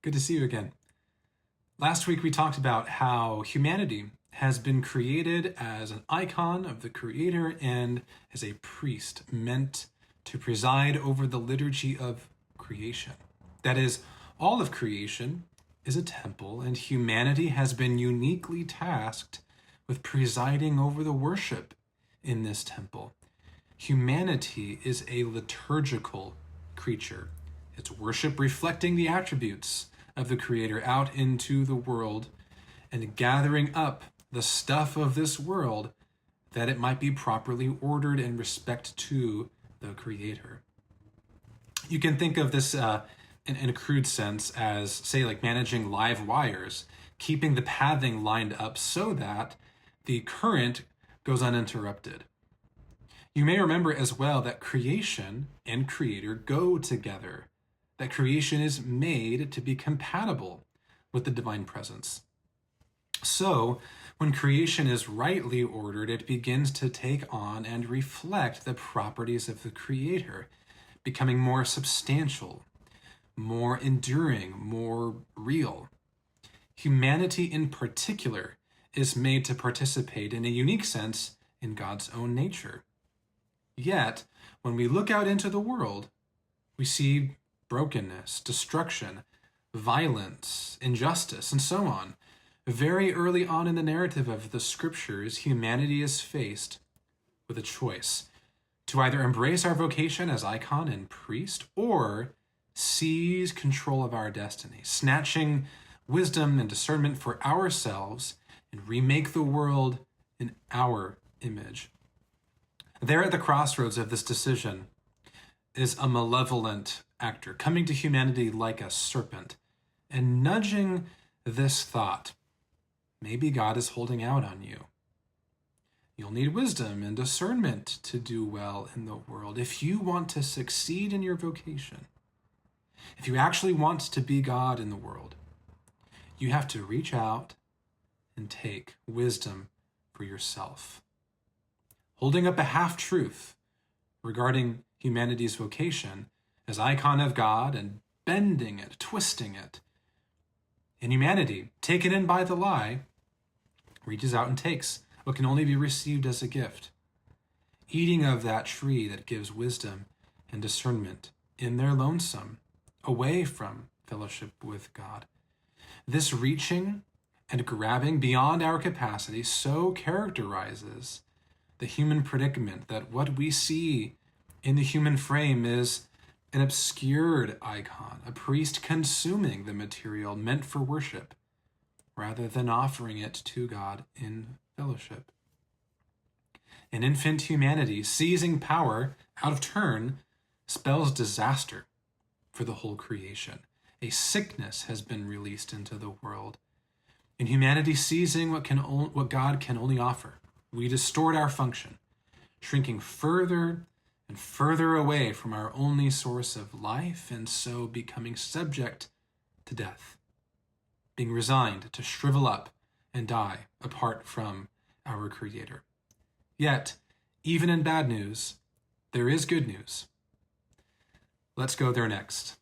Good to see you again. Last week we talked about how humanity has been created as an icon of the Creator and as a priest meant to preside over the liturgy of creation. That is, all of creation is a temple, and humanity has been uniquely tasked with presiding over the worship in this temple. Humanity is a liturgical creature. It's worship reflecting the attributes of the Creator out into the world and gathering up the stuff of this world that it might be properly ordered in respect to the Creator. You can think of this in a crude sense as, say, like managing live wires, keeping the pathing lined up so that the current goes uninterrupted. You may remember as well that creation and Creator go together, that creation is made to be compatible with the divine presence. So, when creation is rightly ordered, it begins to take on and reflect the properties of the Creator, becoming more substantial, more enduring, more real. Humanity in particular is made to participate in a unique sense in God's own nature. Yet, when we look out into the world, we see brokenness, destruction, violence, injustice, and so on. Very early on in the narrative of the scriptures, humanity is faced with a choice to either embrace our vocation as icon and priest or seize control of our destiny, snatching wisdom and discernment for ourselves and remake the world in our image. There at the crossroads of this decision is a malevolent actor coming to humanity like a serpent and nudging this thought: maybe God is holding out on you. You'll need wisdom and discernment to do well in the world if you want to succeed in your vocation. If you actually want to be God in the world, you have to reach out and take wisdom for yourself. Holding up a half-truth regarding humanity's vocation as icon of God and bending it, twisting it. And humanity, taken in by the lie, reaches out and takes what can only be received as a gift, eating of that tree that gives wisdom and discernment in their lonesome, away from fellowship with God. This reaching and grabbing beyond our capacity so characterizes the human predicament that what we see in the human frame is an obscured icon, a priest consuming the material meant for worship, rather than offering it to God in fellowship. An infant humanity seizing power out of turn spells disaster for the whole creation. A sickness has been released into the world. In humanity seizing what God can only offer, we distort our function, shrinking further and further away from our only source of life, and so becoming subject to death, being resigned to shrivel up and die apart from our Creator. Yet, even in bad news, there is good news. Let's go there next.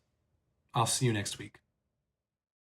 I'll see you next week.